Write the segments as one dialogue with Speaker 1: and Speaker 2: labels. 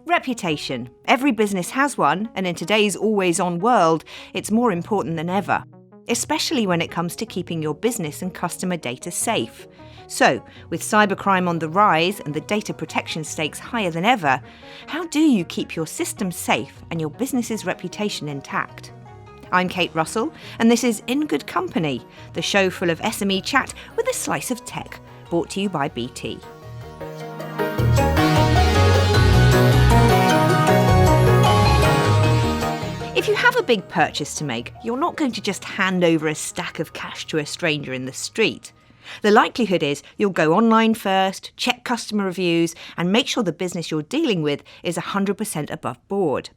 Speaker 1: Reputation. Every business has one, and in today's always-on world, it's more important than ever, especially when it comes to keeping your business and customer data safe. So, with cybercrime on the rise and the data protection stakes higher than ever, how do you keep your systems safe and your business's reputation intact? I'm Kate Russell, and this is In Good Company, the show full of SME chat with a slice of tech, brought to you by BT. If you have a big purchase to make, you're not going to just hand over a stack of cash to a stranger in the street. The likelihood is you'll go online first, check customer reviews, and make sure the business you're dealing with is 100% above board.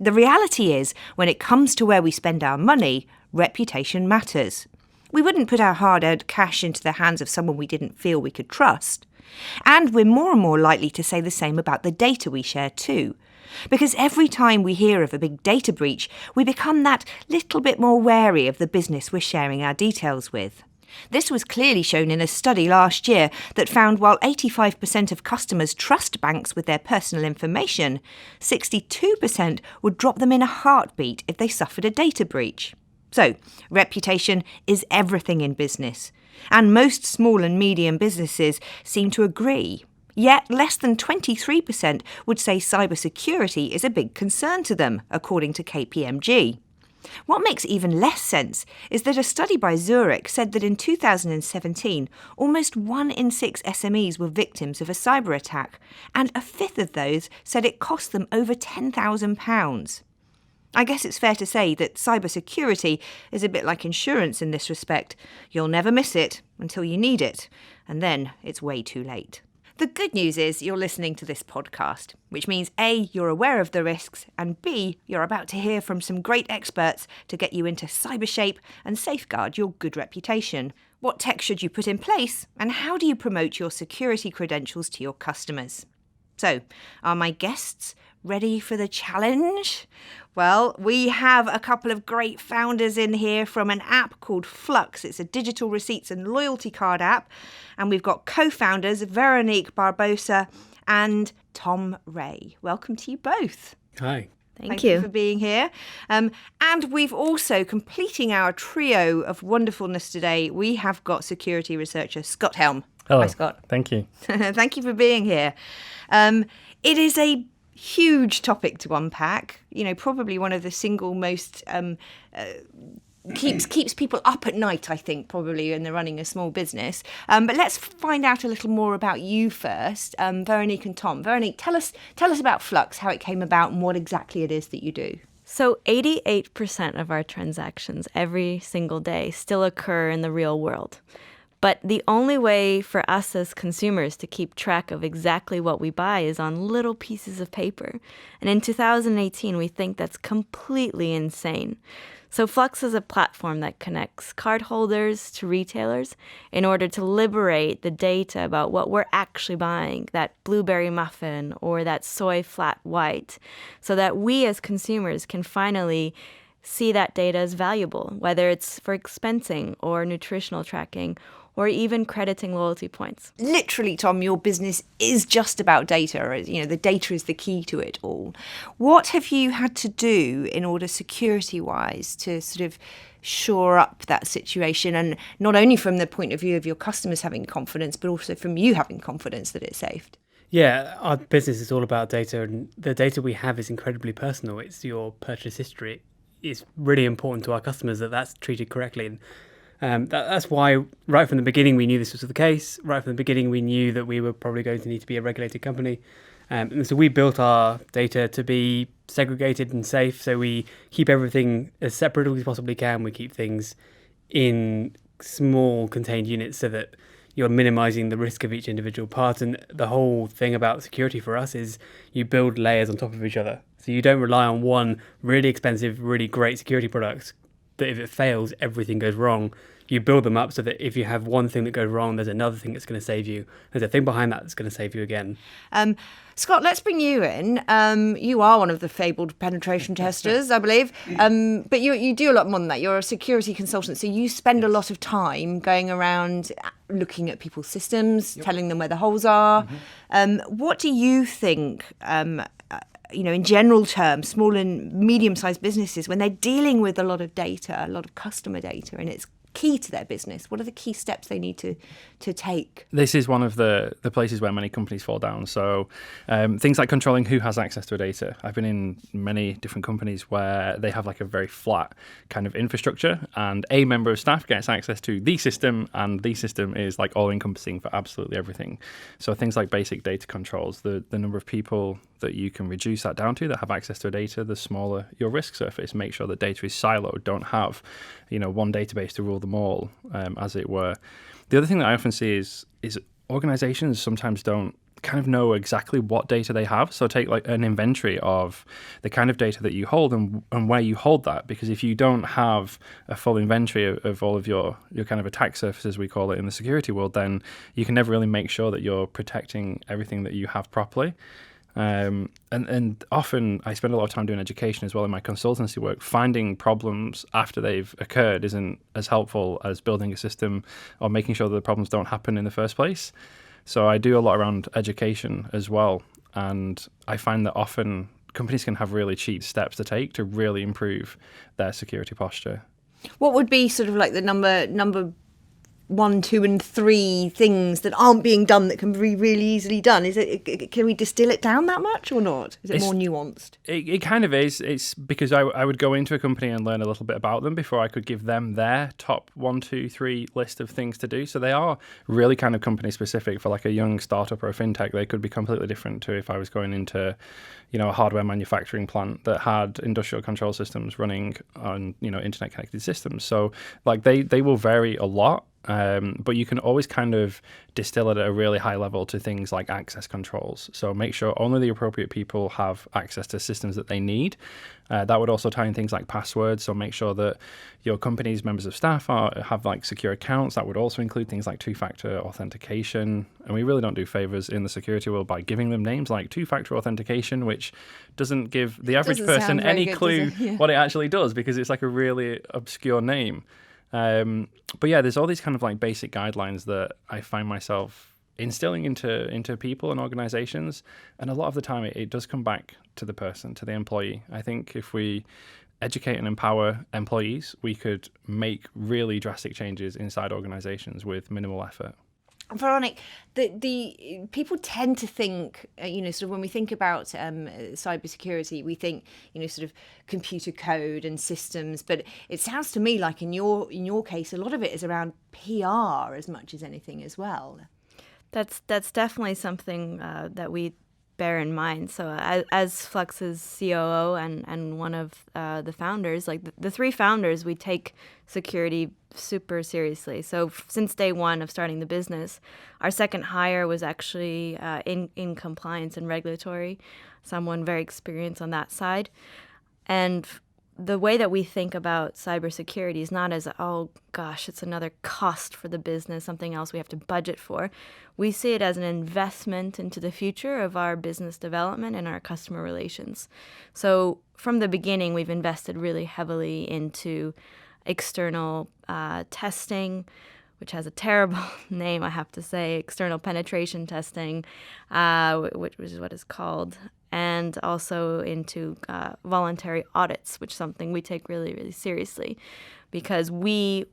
Speaker 1: The reality is, when it comes to where we spend our money, reputation matters. We wouldn't put our hard-earned cash into the hands of someone we didn't feel we could trust. And we're more and more likely to say the same about the data we share too. Because every time we hear of a big data breach, we become that little bit more wary of the business we're sharing our details with. This was clearly shown in a study last year that found while 85% of customers trust banks with their personal information, 62% would drop them in a heartbeat if they suffered a data breach. So, reputation is everything in business. And most small and medium businesses seem to agree. Yet less than 23% would say cybersecurity is a big concern to them, according to KPMG. What makes even less sense is that a study by Zurich said that in 2017, almost 1 in 6 SMEs were victims of a cyber attack, and a fifth of those said it cost them over £10,000. I guess it's fair to say that cybersecurity is a bit like insurance in this respect. You'll never miss it until you need it, and then it's way too late. The good news is you're listening to this podcast, which means A, you're aware of the risks, and B, you're about to hear from some great experts to get you into cyber shape and safeguard your good reputation. What tech should you put in place, and how do you promote your security credentials to your customers? So, are my guests ready for the challenge? Well, we have a couple of great founders in here from an app called Flux. It's a digital receipts and loyalty card app. And we've got co-founders Veronique Barbosa and Tom Ray. Welcome to you both.
Speaker 2: Hi.
Speaker 1: Thank you for being here. And we've also, completing our trio of wonderfulness today, we have got security researcher Scott Helm.
Speaker 2: Hello.
Speaker 1: Hi, Scott.
Speaker 2: Thank you.
Speaker 1: Thank you for being here. It is a huge topic to unpack. You know, probably one of the single most keeps people up at night, I think, probably when they're running a small business. But let's find out a little more about you first, Veronique and Tom. Veronique, tell us about Flux, how it came about, and what exactly it is that you do.
Speaker 3: So 88% of our transactions every single day still occur in the real world. But the only way for us as consumers to keep track of exactly what we buy is on little pieces of paper. And in 2018, we think that's completely insane. So Flux is a platform that connects cardholders to retailers in order to liberate the data about what we're actually buying, that blueberry muffin or that soy flat white, so that we as consumers can finally see that data as valuable, whether it's for expensing or nutritional tracking or even crediting loyalty points.
Speaker 1: Literally, Tom, your business is just about data. You know, the data is the key to it all. What have you had to do in order, security-wise, to sort of shore up that situation? And not only from the point of view of your customers having confidence, but also from you having confidence that it's safe?
Speaker 2: Yeah, our business is all about data, and the data we have is incredibly personal. It's your purchase history. It's really important to our customers that that's treated correctly. And that's why right from the beginning we knew this was the case. Right from the beginning we knew that we were probably going to need to be a regulated company. And so we built our data to be segregated and safe. So we keep everything as separate as we possibly can. We keep things in small contained units so that you're minimizing the risk of each individual part. And the whole thing about security for us is you build layers on top of each other. So you don't rely on one really expensive, really great security product that if it fails, everything goes wrong. You build them up so that if you have one thing that goes wrong, there's another thing that's going to save you. There's a thing behind that that's going to save you again.
Speaker 1: Scott, let's bring you in. You are one of the fabled penetration testers, I believe. But you do a lot more than that. You're a security consultant, so you spend a lot of time going around looking at people's systems, telling them where the holes are. What do you think, in general terms, small and medium-sized businesses, when they're dealing with a lot of data, a lot of customer data, and it's key to their business, what are the key steps they need to take?
Speaker 4: This is one of the places where many companies fall down. So things like controlling who has access to data. I've been in many different companies where they have like a very flat kind of infrastructure, and a member of staff gets access to the system, and the system is like all encompassing for absolutely everything. So things like basic data controls, the number of people that you can reduce that down to that have access to data, the smaller your risk surface. Make sure that data is siloed. Don't have, one database to rule them all, as it were. The other thing that I often see is organizations sometimes don't kind of know exactly what data they have. So take like an inventory of the kind of data that you hold and where you hold that. Because if you don't have a full inventory of all of your kind of attack surfaces, we call it in the security world, then you can never really make sure that you're protecting everything that you have properly. And often I spend a lot of time doing education as well in my consultancy work. Finding problems after they've occurred isn't as helpful as building a system or making sure that the problems don't happen in the first place. So I do a lot around education as well. And I find that often companies can have really cheap steps to take to really improve their security posture.
Speaker 1: What would be sort of like the number 1, 2, and 3 things that aren't being done that can be really easily done? Can we distill it down that much or not? Is it more nuanced?
Speaker 4: It kind of is. It's because I would go into a company and learn a little bit about them before I could give them their top 1, 2, 3 list of things to do. So they are really kind of company specific. For like a young startup or a fintech, they could be completely different to if I was going into, a hardware manufacturing plant that had industrial control systems running on, internet connected systems. So like they will vary a lot. But you can always kind of distill it at a really high level to things like access controls. So make sure only the appropriate people have access to systems that they need. That would also tie in things like passwords. So make sure that your company's members of staff have like secure accounts. That would also include things like two-factor authentication. And we really don't do favors in the security world by giving them names like two-factor authentication, which doesn't give the average person any clue what it actually does, because it's like a really obscure name. But yeah, there's all these kind of like basic guidelines that I find myself instilling into people and organizations. And a lot of the time it does come back to the person, to the employee. I think if we educate and empower employees, we could make really drastic changes inside organizations with minimal effort.
Speaker 1: Veronique, the people tend to think, sort of when we think about cybersecurity, we think, sort of computer code and systems. But it sounds to me like in your case, a lot of it is around PR as much as anything as well.
Speaker 3: That's definitely something that we bear in mind. So as Flux's COO and one of the founders, like the 3 founders, we take security super seriously. So since day one of starting the business, our second hire was actually in compliance and regulatory, someone very experienced on that side. And the way that we think about cybersecurity is not as, oh gosh, it's another cost for the business, something else we have to budget for. We see it as an investment into the future of our business development and our customer relations. So from the beginning, we've invested really heavily into external testing, which has a terrible name, I have to say, external penetration testing, which is what it's called, and also into voluntary audits, which is something we take really, really seriously, because we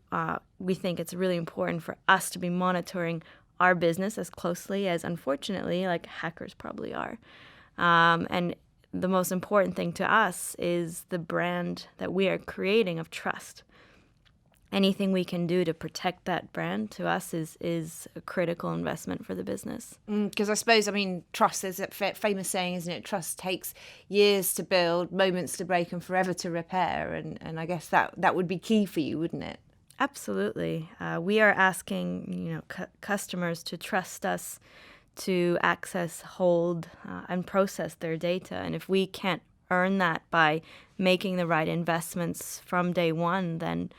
Speaker 3: think it's really important for us to be monitoring our business as closely as, unfortunately, like hackers probably are. And the most important thing to us is the brand that we are creating of trust. Anything we can do to protect that brand to us is a critical investment for the business.
Speaker 1: Because I suppose, trust, there's a famous saying, isn't it? Trust takes years to build, moments to break, and forever to repair. And I guess that would be key for you, wouldn't it?
Speaker 3: Absolutely. We are asking customers to trust us to access, hold, and process their data. And if we can't earn that by making the right investments from day one, then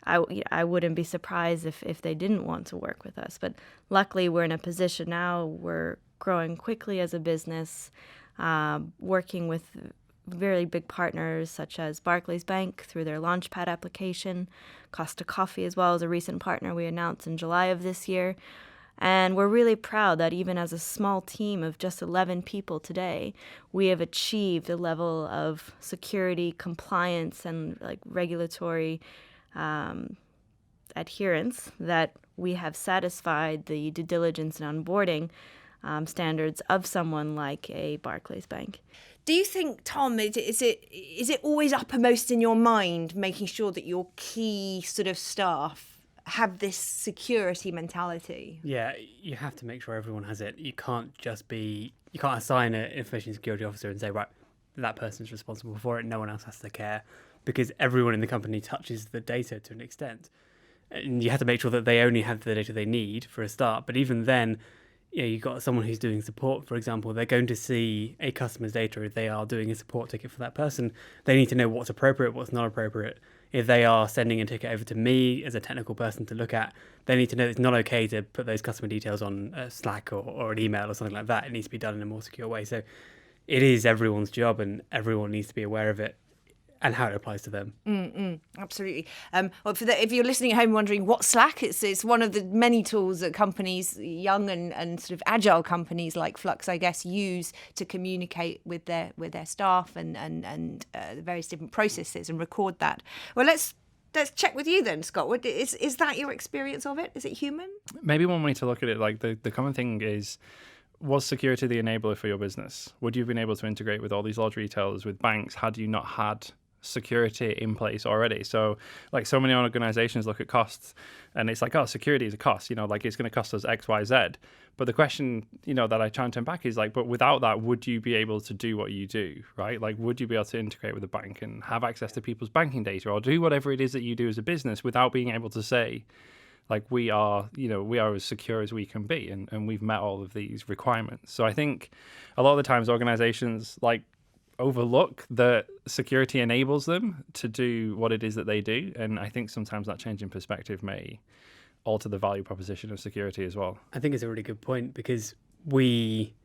Speaker 3: I wouldn't be surprised if they didn't want to work with us. But luckily, we're in a position now, we're growing quickly as a business, working with very big partners such as Barclays Bank through their Launchpad application, Costa Coffee as well as a recent partner we announced in July of this year. And we're really proud that even as a small team of just 11 people today, we have achieved a level of security, compliance, and like regulatory adherence that we have satisfied the due diligence and onboarding standards of someone like a Barclays Bank.
Speaker 1: Do you think, Tom, is it always uppermost in your mind, making sure that your key sort of staff have this security mentality?
Speaker 2: Yeah, you have to make sure everyone has it. You can't assign an information security officer and say, right, that person's responsible for it. No one else has to care, because everyone in the company touches the data to an extent. And you have to make sure that they only have the data they need for a start. But even then, you've got someone who's doing support, for example, they're going to see a customer's data. If they are doing a support ticket for that person, they need to know what's appropriate, what's not appropriate. If they are sending a ticket over to me as a technical person to look at, they need to know it's not okay to put those customer details on Slack or an email or something like that. It needs to be done in a more secure way. So it is everyone's job, and everyone needs to be aware of it and how it applies to them.
Speaker 1: Absolutely. Well, if you're listening at home wondering what Slack, it's one of the many tools that companies, young and sort of agile companies like Flux, I guess, use to communicate with their staff and the various different processes and record that. Well, let's check with you then, Scott. Is that your experience of it? Is it human?
Speaker 4: Maybe one way to look at it, like the common thing is, was security the enabler for your business? Would you have been able to integrate with all these large retailers, with banks, had you not had security in place already? So like so many organizations look at costs and it's like, oh, security is a cost, like it's going to cost us X, Y, Z. But the question, that I try and turn back is like, but without that, would you be able to do what you do, right? Like, would you be able to integrate with a bank and have access to people's banking data, or do whatever it is that you do as a business without being able to say, like, we are as secure as we can be, and we've met all of these requirements. So I think a lot of the times organizations overlook that security enables them to do what it is that they do. And I think sometimes that change in perspective may alter the value proposition of security as well.
Speaker 2: I think it's a really good point, because we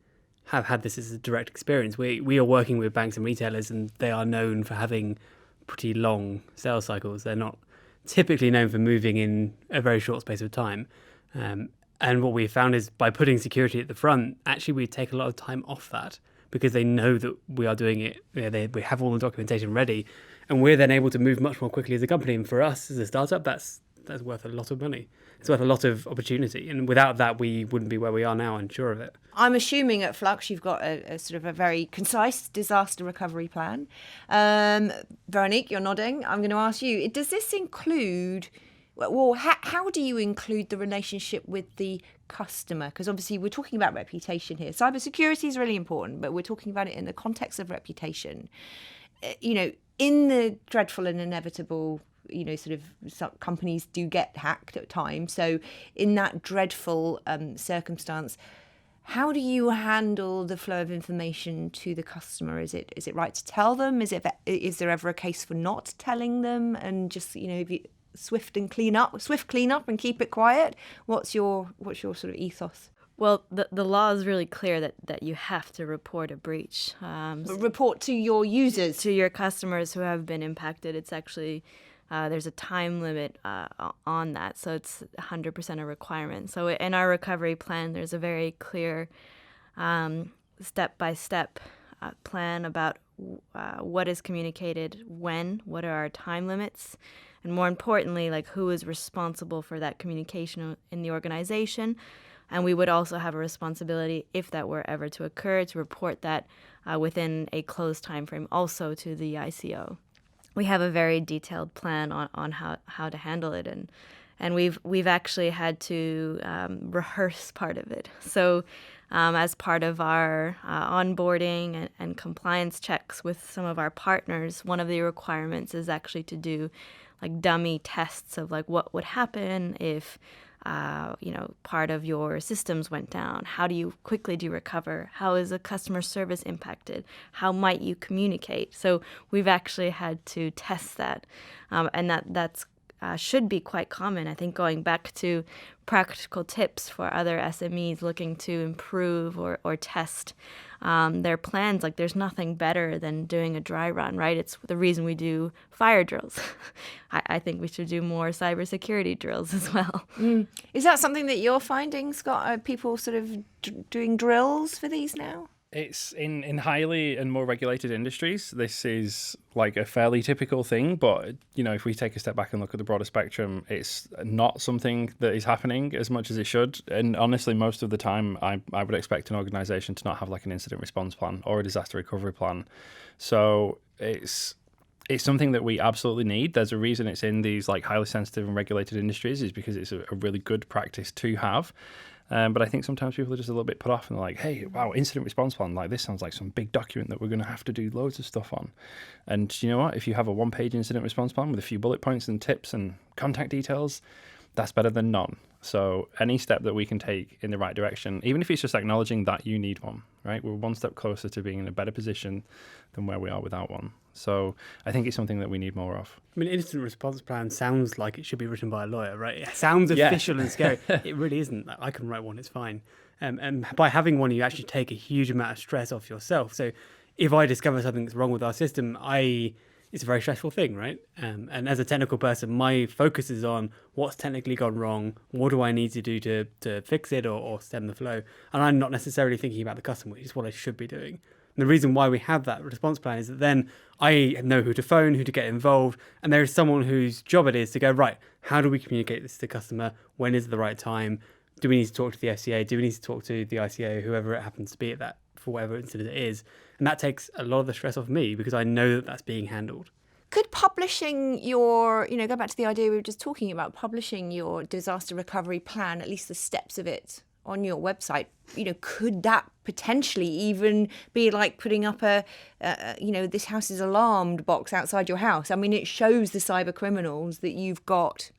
Speaker 2: have had this as a direct experience. We are working with banks and retailers, and they are known for having pretty long sales cycles. They're not typically known for moving in a very short space of time. And what we found is by putting security at the front, actually we take a lot of time off that, because they know that we are doing it. We have all the documentation ready, and we're then able to move much more quickly as a company. And for us as a startup, that's worth a lot of money. It's worth a lot of opportunity. And without that, we wouldn't be where we are now, I'm sure of it.
Speaker 1: I'm assuming at Flux you've got a sort of a very concise disaster recovery plan. Veronique, you're nodding. I'm going to ask you, does this include... Well, how do you include the relationship with the customer? Because obviously we're talking about reputation here. Cybersecurity is really important, but we're talking about it in the context of reputation. In the dreadful and inevitable, sort of some companies do get hacked at times. So in that dreadful circumstance, how do you handle the flow of information to the customer? Is it right to tell them? Is there ever a case for not telling them and just swift cleanup and keep it quiet? What's your sort of ethos?
Speaker 3: Well, the law is really clear that you have to report a breach.
Speaker 1: Report to your users,
Speaker 3: to your customers who have been impacted. It's actually there's a time limit on that, so it's 100% a requirement. So in our recovery plan, there's a very clear step-by-step plan about what is communicated when, what are our time limits, and more importantly, like who is responsible for that communication in the organization. And we would also have a responsibility, if that were ever to occur, to report that within a closed time frame also to the ICO. We have a very detailed plan on how to handle it, and we've actually had to rehearse part of it. So as part of our onboarding and compliance checks with some of our partners, one of the requirements is actually to do like dummy tests of like what would happen if part of your systems went down. How quickly do you recover? How is the customer service impacted? How might you communicate? So we've actually had to test that, and that's should be quite common. I think going back to practical tips for other SMEs looking to improve or test their plans, like there's nothing better than doing a dry run, right? It's the reason we do fire drills. I think we should do more cybersecurity drills as well.
Speaker 1: Is that something that you're finding, Scott? Are people sort of doing drills for these now?
Speaker 4: It's in highly and more regulated industries. This is like a fairly typical thing, but if we take a step back and look at the broader spectrum, it's not something that is happening as much as it should. And honestly, most of the time, I would expect an organization to not have like an incident response plan or a disaster recovery plan. So it's something that we absolutely need. There's a reason it's in these like highly sensitive and regulated industries, is because it's a really good practice to have. But I think sometimes people are just a little bit put off and they're like, hey, wow, incident response plan, like this sounds like some big document that we're going to have to do loads of stuff on. And you know what? If you have a one-page incident response plan with a few bullet points and tips and contact details, that's better than none. So any step that we can take in the right direction, even if it's just acknowledging that you need one, right? We're one step closer to being in a better position than where we are without one. So I think it's something that we need more of.
Speaker 2: I mean, incident response plan sounds like it should be written by a lawyer, right? It sounds official and scary. It really isn't. I can write one, it's fine. And by having one, you actually take a huge amount of stress off yourself. So if I discover something that's wrong with our system, it's a very stressful thing, right? And as a technical person, my focus is on what's technically gone wrong, what do I need to do to fix it or stem the flow? And I'm not necessarily thinking about the customer, which is what I should be doing. And the reason why we have that response plan is that then I know who to phone, who to get involved, and there is someone whose job it is to go, right, how do we communicate this to the customer? When is the right time? Do we need to talk to the FCA? Do we need to talk to the ICO, whoever it happens to be at that, for whatever incident it is? And that takes a lot of the stress off me because I know that that's being handled.
Speaker 1: Could publishing your, go back to the idea we were just talking about, publishing your disaster recovery plan, at least the steps of it on your website, could that potentially even be like putting up a this house is alarmed box outside your house? I mean, it shows the cyber criminals that you've got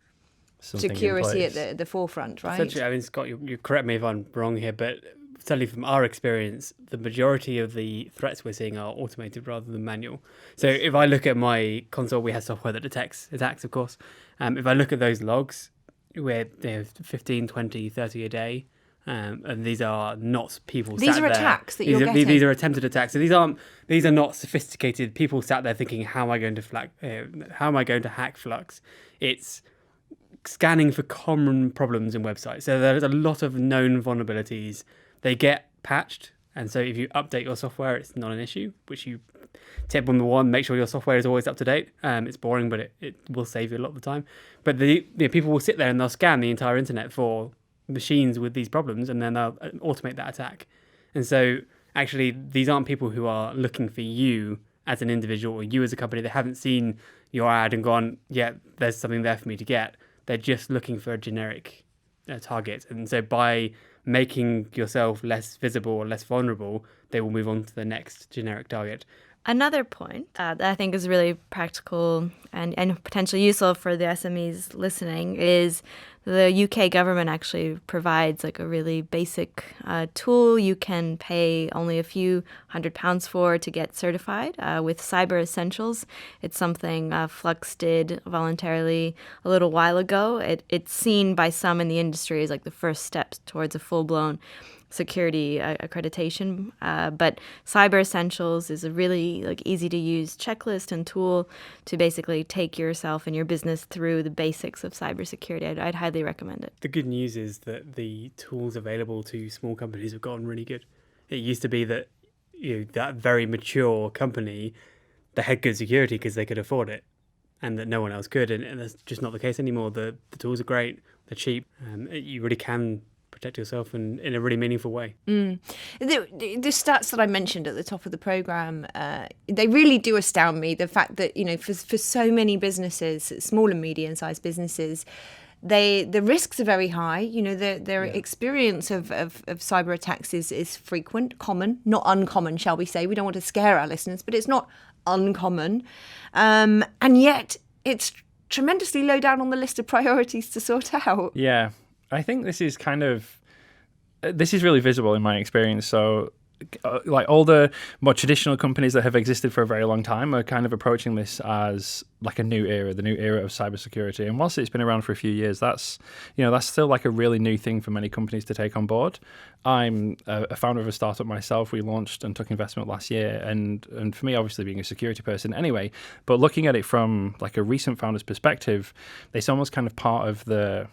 Speaker 4: Something
Speaker 1: security at the forefront, right?
Speaker 2: Essentially, I mean, Scott, you correct me if I'm wrong here, but certainly from our experience, the majority of the threats we're seeing are automated rather than manual. So if I look at my console, we have software that detects attacks, of course. If I look at those logs, where they have 15, 20, 30 a day, and these are not people
Speaker 1: these
Speaker 2: sat
Speaker 1: are
Speaker 2: there.
Speaker 1: attacks that you're getting.
Speaker 2: These are attempted attacks. So these are not sophisticated people sat there thinking, how am I going to hack Flux? It's scanning for common problems in websites. So there's a lot of known vulnerabilities. They get patched, and so if you update your software, it's not an issue. Tip number one: make sure your software is always up to date. It's boring, but it will save you a lot of the time. But the people will sit there and they'll scan the entire internet for machines with these problems, and then they'll automate that attack. And so actually, these aren't people who are looking for you as an individual or you as a company. They haven't seen your ad and gone, yeah, there's something there for me to get. They're just looking for a generic target. And so by making yourself less visible or less vulnerable, they will move on to the next generic target.
Speaker 3: Another point that I think is really practical and potentially useful for the SMEs listening is the UK government actually provides like a really basic tool you can pay only a few £100 for to get certified with Cyber Essentials. It's something Flux did voluntarily a little while ago. It's seen by some in the industry as like the first steps towards a full-blown security accreditation, but Cyber Essentials is a really easy to use checklist and tool to basically take yourself and your business through the basics of cybersecurity. I'd highly recommend it.
Speaker 2: The good news is that the tools available to small companies have gotten really good. It used to be that that very mature company, they had good security because they could afford it, and that no one else could, and that's just not the case anymore. The tools are great, they're cheap, you really can protect yourself in a really meaningful way.
Speaker 1: The stats that I mentioned at the top of the programme, they really do astound me. The fact that, for so many businesses, small and medium-sized businesses, the risks are very high. Their experience of cyber attacks is frequent, common, not uncommon, shall we say. We don't want to scare our listeners, but it's not uncommon. And yet it's tremendously low down on the list of priorities to sort out.
Speaker 4: Yeah. I think this is really visible in my experience. So like all the more traditional companies that have existed for a very long time are kind of approaching this as like a new era, the new era of cybersecurity. And whilst it's been around for a few years, that's still like a really new thing for many companies to take on board. I'm a founder of a startup myself. We launched and took investment last year, and for me, obviously being a security person anyway, but looking at it from like a recent founder's perspective, it's almost kind of part of the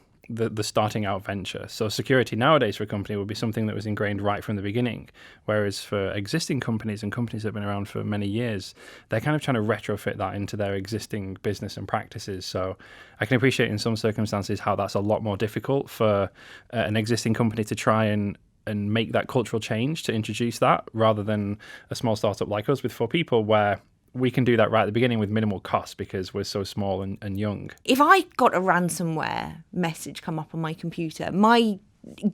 Speaker 4: starting out venture. So security nowadays for a company would be something that was ingrained right from the beginning, whereas for existing companies and companies that have been around for many years, they're kind of trying to retrofit that into their existing business and practices. So I can appreciate in some circumstances how that's a lot more difficult for an existing company to try and make that cultural change to introduce that, rather than a small startup like us with 4 people where we can do that right at the beginning with minimal cost because we're so small and young.
Speaker 1: If I got a ransomware message come up on my computer, my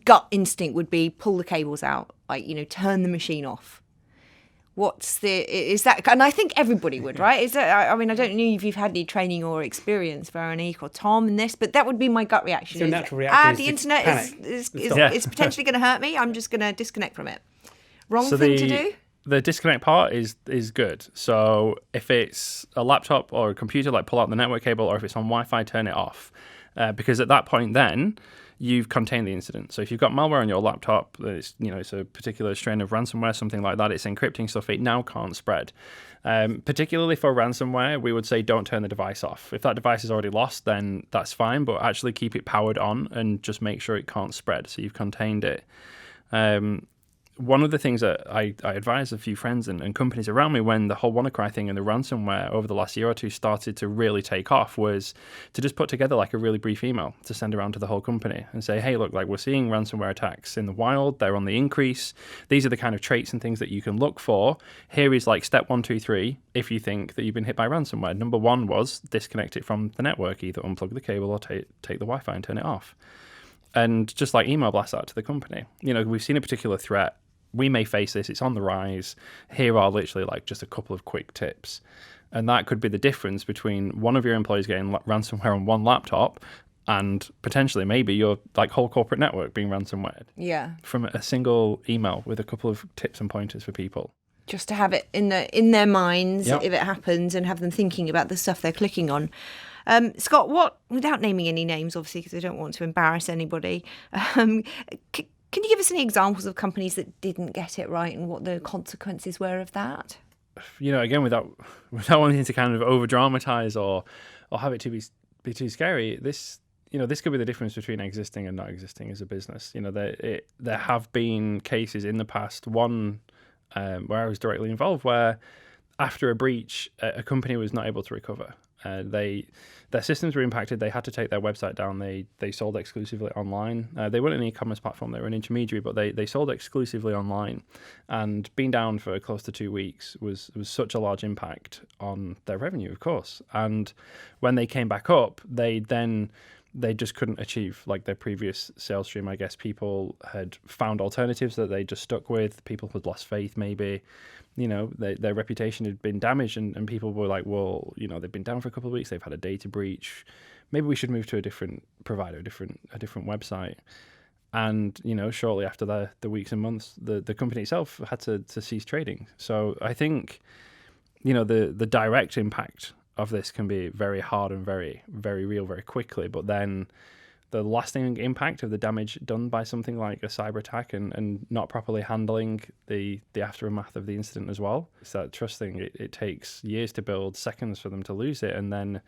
Speaker 1: gut instinct would be pull the cables out, like, turn the machine off. And I think everybody would, right? Is that, I mean, I don't know if you've had any training or experience, Veronique or Tom, in this, but that would be my gut reaction.
Speaker 2: So natural reaction
Speaker 1: the internet is potentially going to hurt me. I'm just going to disconnect from it. Wrong thing to do?
Speaker 4: The disconnect part is good. So if it's a laptop or a computer, like pull out the network cable, or if it's on Wi-Fi, turn it off. Because at that point then, you've contained the incident. So if you've got malware on your laptop, it's a particular strain of ransomware, something like that, it's encrypting stuff, it now can't spread. Particularly for ransomware, we would say don't turn the device off. If that device is already lost, then that's fine, but actually keep it powered on and just make sure it can't spread. So you've contained it. One of the things that I advised a few friends and companies around me when the whole WannaCry thing and the ransomware over the last year or two started to really take off was to just put together like a really brief email to send around to the whole company and say, hey, look, like we're seeing ransomware attacks in the wild. They're on the increase. These are the kind of traits and things that you can look for. Here is like step 1, 2, 3 if you think that you've been hit by ransomware. Number 1 was disconnect it from the network, either unplug the cable or take the Wi-Fi and turn it off. And just like email blast that to the company. We've seen a particular threat. We may face this, it's on the rise. Here are literally like just a couple of quick tips. And that could be the difference between one of your employees getting ransomware on one laptop and potentially maybe your like whole corporate network being ransomware.
Speaker 1: Yeah.
Speaker 4: From a single email with a couple of tips and pointers for people.
Speaker 1: Just to have it in their minds if it happens, and have them thinking about the stuff they're clicking on. Scott, without naming any names, obviously, because I don't want to embarrass anybody, can you give us any examples of companies that didn't get it right and what the consequences were of that?
Speaker 4: Again, without wanting to kind of over dramatize or have it to be too scary, this could be the difference between existing and not existing as a business. There have been cases in the past, one where I was directly involved, where after a breach, a company was not able to recover. Their systems were impacted. They had to take their website down. They sold exclusively online. They weren't an e-commerce platform. They were an intermediary, but they sold exclusively online. And being down for close to 2 weeks was such a large impact on their revenue, of course. And when they came back up, they just couldn't achieve like their previous sales stream. I guess people had found alternatives that they just stuck with. People had lost faith, maybe. Their reputation had been damaged, and people were like, well, they've been down for a couple of weeks, they've had a data breach, maybe we should move to a different provider, a different website. And shortly after the weeks and months, the company itself had to cease trading. So I think the direct impact of this can be very hard and very, very real very quickly, but then the lasting impact of the damage done by something like a cyber attack and not properly handling the aftermath of the incident as well. It's that trust thing. It takes years to build, seconds for them to lose it, and then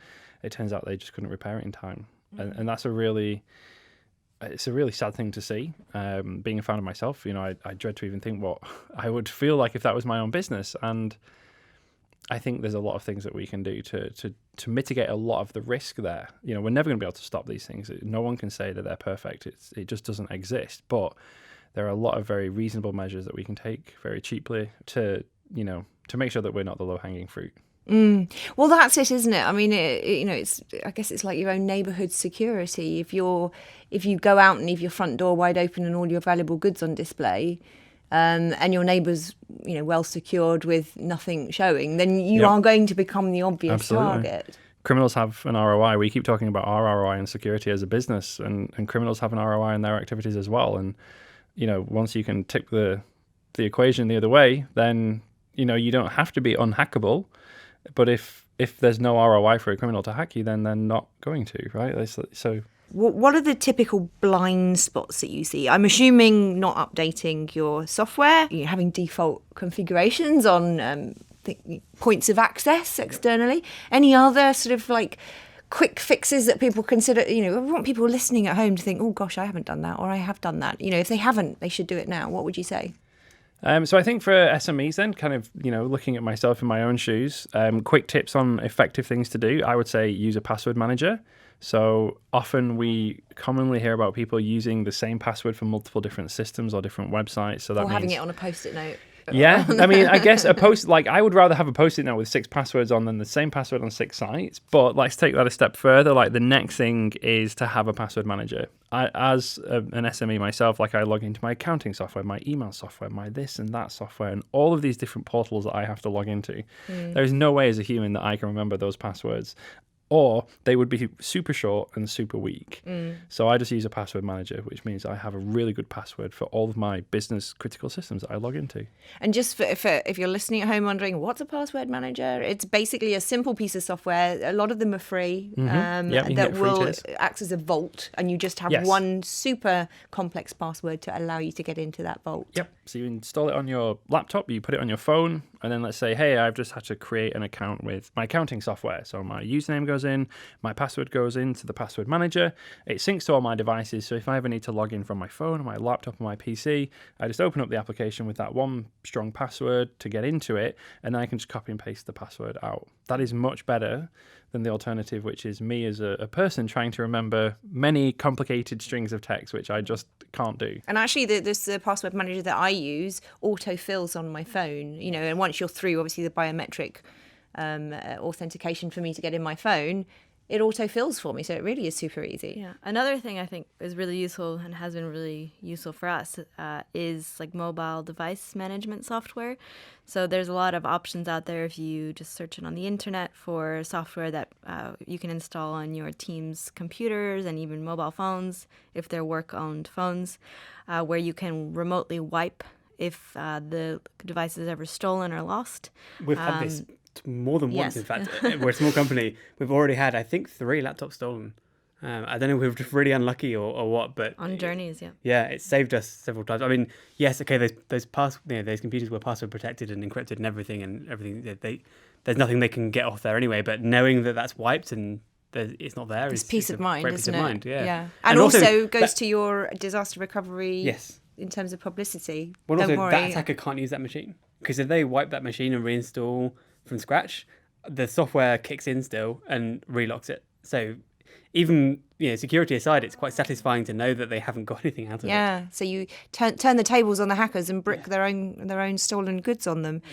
Speaker 4: it turns out they just couldn't repair it in time. Mm-hmm. And that's it's a really sad thing to see. Being a founder myself, I dread to even think what I would feel like if that was my own business. And I think there's a lot of things that we can do to mitigate a lot of the risk there. We're never going to be able to stop these things. No one can say that they're perfect. It just doesn't exist. But there are a lot of very reasonable measures that we can take very cheaply to make sure that we're not the low-hanging fruit.
Speaker 1: Well, that's it, isn't it? I mean, I guess it's like your own neighbourhood security. If you go out and leave your front door wide open and all your valuable goods on display, and your neighbour's well secured with nothing showing, then you are going to become the obvious target.
Speaker 4: criminals have an ROI. We keep talking about our ROI and security as a business, and criminals have an ROI in their activities as well. And, once you can tip the equation the other way, then, you don't have to be unhackable. But if there's no ROI for a criminal to hack you, then they're not going to, right? So
Speaker 1: what are the typical blind spots that you see? I'm assuming not updating your software, having default configurations on points of access externally. Any other sort of like quick fixes that people consider? I want people listening at home to think, oh gosh, I haven't done that, or I have done that. If they haven't, they should do it now. What would you say?
Speaker 4: So I think for SMEs then, kind of, looking at myself in my own shoes, quick tips on effective things to do, I would say use a password manager. So often we commonly hear about people using the same password for multiple different systems or different websites. So that
Speaker 1: or having
Speaker 4: means,
Speaker 1: it on a Post-it note.
Speaker 4: Yeah, I mean, I guess I would rather have a Post-it note with 6 passwords on than the same password on 6 sites. But let's take that a step further. Like the next thing is to have a password manager. As an SME myself, I log into my accounting software, my email software, my this and that software, and all of these different portals that I have to log into. There is no way as a human that I can remember those passwords. Or they would be super short and super weak. So I just use a password manager, which means I have a really good password for all of my business critical systems that I log into.
Speaker 1: And just if you're listening at home wondering, what's a password manager? It's basically a simple piece of software. A lot of them are free, that will act as a vault. And you just have one super complex password to allow you to get into that vault.
Speaker 4: Yep. So you install it on your laptop, you put it on your phone, and then let's say, hey, I've just had to create an account with my accounting software. So my username goes in, my password goes into the password manager, it syncs to all my devices. So if I ever need to log in from my phone or my laptop or my PC, I just open up the application with that one strong password to get into it, and then I can just copy and paste the password out. That is much better than the alternative, which is me as a person trying to remember many complicated strings of text, which I just can't do.
Speaker 1: And actually, this password manager that I use auto-fills on my phone, and once you're through, obviously, the biometric authentication for me to get in my phone, it auto-fills for me. So it really is super easy.
Speaker 3: Yeah. Another thing I think is really useful and has been really useful for us is mobile device management software. So there's a lot of options out there if you just search it on the internet for software that you can install on your team's computers and even mobile phones if they're work-owned phones, where you can remotely wipe if the device is ever stolen or lost.
Speaker 2: We've had this more than once, in fact. We're a small company. We've already had, I think, 3 laptops stolen. I don't know if we were just really unlucky or what, but
Speaker 3: on journeys,
Speaker 2: yeah, it saved us several times. I mean, yes, okay, those computers were password protected and encrypted and everything. There's nothing they can get off there anyway. But knowing that that's wiped and it's not there,
Speaker 1: it's peace of mind, isn't it?
Speaker 2: Yeah.
Speaker 1: And also goes to your disaster recovery.
Speaker 2: Yes.
Speaker 1: In terms of publicity.
Speaker 2: Well,
Speaker 1: don't
Speaker 2: also
Speaker 1: worry.
Speaker 2: that attacker can't use that machine, because if they wipe that machine and reinstall from scratch, the software kicks in still and relocks it. So even security aside, it's quite satisfying to know that they haven't got anything out of it.
Speaker 1: Yeah. So you turn the tables on the hackers and brick their own stolen goods on them.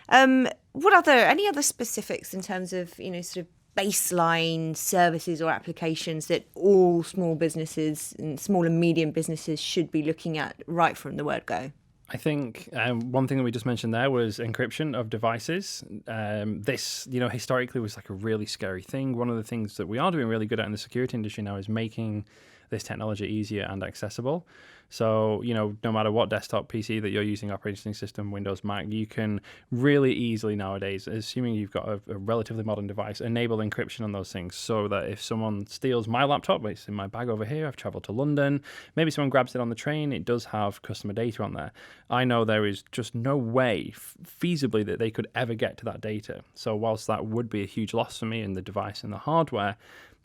Speaker 1: Any other specifics in terms of sort of baseline services or applications that all small businesses and small and medium businesses should be looking at right from the word go?
Speaker 4: I think one thing that we just mentioned there was encryption of devices. This, historically was a really scary thing. One of the things that we are doing really good at in the security industry now is making this technology easier and accessible. So, no matter what desktop PC that you're using, operating system, Windows, Mac, you can really easily nowadays, assuming you've got a relatively modern device, enable encryption on those things so that if someone steals my laptop, it's in my bag over here, I've traveled to London, maybe someone grabs it on the train, it does have customer data on there. I know there is just no way feasibly that they could ever get to that data. So whilst that would be a huge loss for me in the device and the hardware,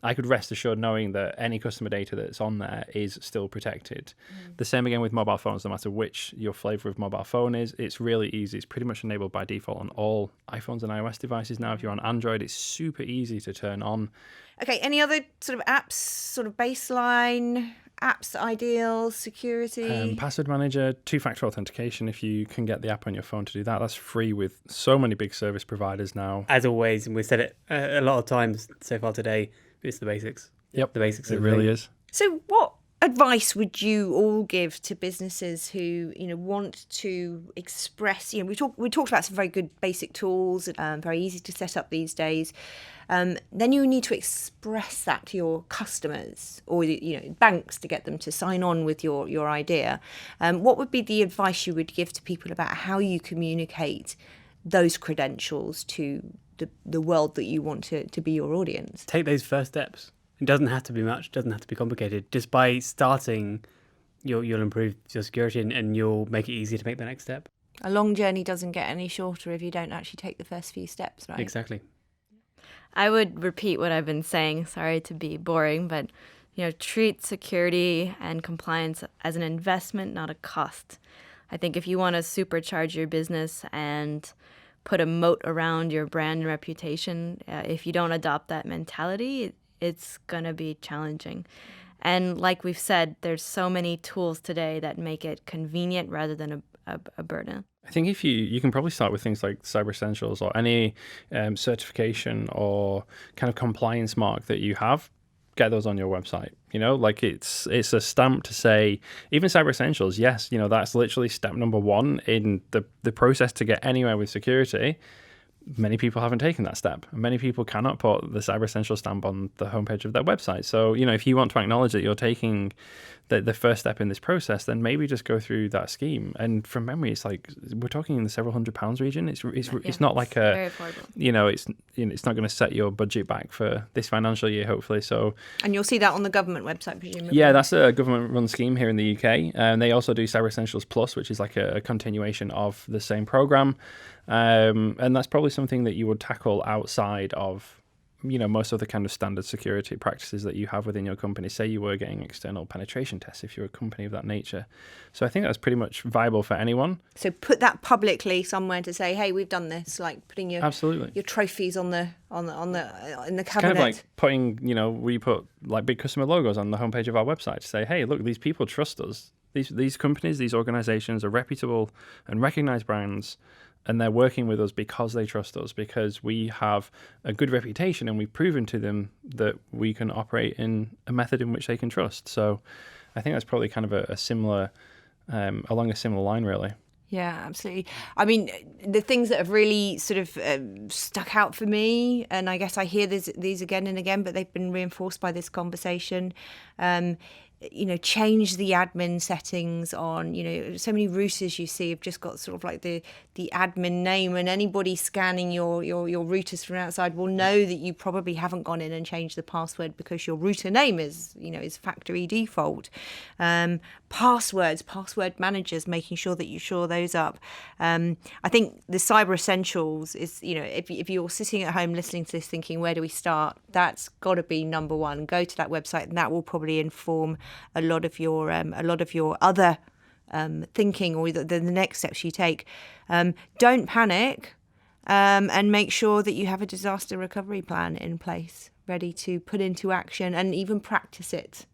Speaker 4: I could rest assured knowing that any customer data that's on there is still protected. The same again with mobile phones, no matter which your flavor of mobile phone is, it's really easy. It's pretty much enabled by default on all iPhones and iOS devices now. If you're on Android, it's super easy to turn on.
Speaker 1: Okay, any other sort of apps, sort of baseline apps, ideal, security?
Speaker 4: Password manager, 2-factor authentication, if you can get the app on your phone to do that. That's free with so many big service providers now.
Speaker 2: As always, and we've said it a lot of times so far today, it's the basics.
Speaker 4: Yep,
Speaker 2: the basics.
Speaker 4: It really is.
Speaker 1: So what advice would you all give to businesses who, want to express, we talked about some very good basic tools, very easy to set up these days. Then you need to express that to your customers or, banks to get them to sign on with your idea. What would be the advice you would give to people about how you communicate those credentials to the world that you want to be your audience?
Speaker 2: Take those first steps. It doesn't have to be much, doesn't have to be complicated. Just by starting, you'll improve your security and you'll make it easier to make the next step.
Speaker 1: A long journey doesn't get any shorter if you don't actually take the first few steps, right?
Speaker 2: Exactly.
Speaker 3: I would repeat what I've been saying. Sorry to be boring, but treat security and compliance as an investment, not a cost. I think if you want to supercharge your business and put a moat around your brand and reputation, if you don't adopt that mentality, it's going to be challenging. And like we've said, there's so many tools today that make it convenient rather than a burden.
Speaker 4: I think if you can probably start with things like Cyber Essentials or any certification or kind of compliance mark that you have, get those on your website. It's a stamp to say, even Cyber Essentials, yes, that's literally step number one in the process to get anywhere with security. Many people haven't taken that step. Many people cannot put the Cyber Essentials stamp on the homepage of their website. So, if you want to acknowledge that you're taking the first step in this process, then maybe just go through that scheme. And from memory, it's like we're talking in the several £100s region. It's not like
Speaker 3: very affordable.
Speaker 4: It's not going to set your budget back for this financial year, hopefully. So,
Speaker 1: and you'll see that on the government website, presumably.
Speaker 4: Yeah, that's a government-run scheme here in the UK. And they also do Cyber Essentials Plus, which is like a continuation of the same program. And that's probably something that you would tackle outside of, most of the kind of standard security practices that you have within your company. Say you were getting external penetration tests if you're a company of that nature. So I think that's pretty much viable for anyone.
Speaker 1: So put that publicly somewhere to say, hey, we've done this, like putting your trophies in the cabinet.
Speaker 4: It's kind of like putting, we put like big customer logos on the homepage of our website to say, hey, look, these people trust us. These companies, these organizations are reputable and recognized brands. And they're working with us because they trust us, because we have a good reputation and we've proven to them that we can operate in a method in which they can trust. So I think that's probably kind of a similar, along a similar line, really.
Speaker 1: Yeah, absolutely. I mean, the things that have really sort of stuck out for me, and I guess I hear these again and again, but they've been reinforced by this conversation, change the admin settings on, so many routers you see have just got sort of like the admin name, and anybody scanning your routers from outside will know that you probably haven't gone in and changed the password because your router name is factory default. Password managers, making sure that you shore those up. I think the Cyber Essentials is, if you're sitting at home listening to this thinking, where do we start? That's got to be number one. Go to that website, and that will probably inform a lot of your other thinking or the next steps you take. Don't panic, and make sure that you have a disaster recovery plan in place, ready to put into action and even practice it.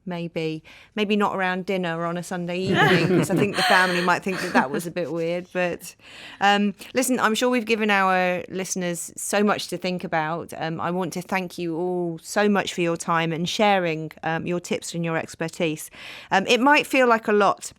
Speaker 1: Maybe not around dinner or on a Sunday evening, because I think the family might think that was a bit weird. But listen, I'm sure we've given our listeners so much to think about. I want to thank you all so much for your time and sharing your tips and your expertise. It might feel like a lot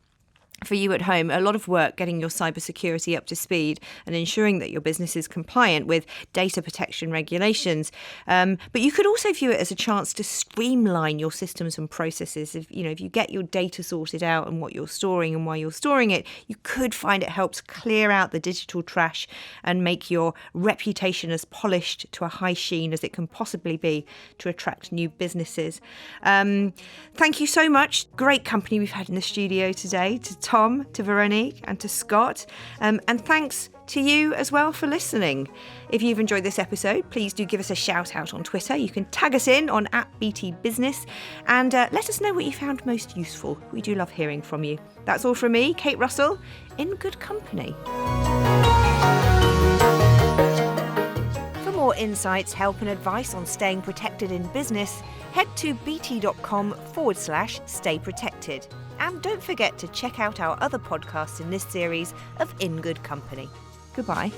Speaker 1: for you at home, a lot of work getting your cybersecurity up to speed and ensuring that your business is compliant with data protection regulations. But you could also view it as a chance to streamline your systems and processes. If you get your data sorted out and what you're storing and why you're storing it, you could find it helps clear out the digital trash and make your reputation as polished to a high sheen as it can possibly be to attract new businesses. Thank you so much. Great company we've had in the studio today. To Tom, to Veronique, and to Scott. And thanks to you as well for listening. If you've enjoyed this episode, please do give us a shout out on Twitter. You can tag us in on @BTBusiness and let us know what you found most useful. We do love hearing from you. That's all from me, Kate Russell, in good company. For more insights, help and advice on staying protected in business, head to bt.com/stay protected. And don't forget to check out our other podcasts in this series of In Good Company. Goodbye.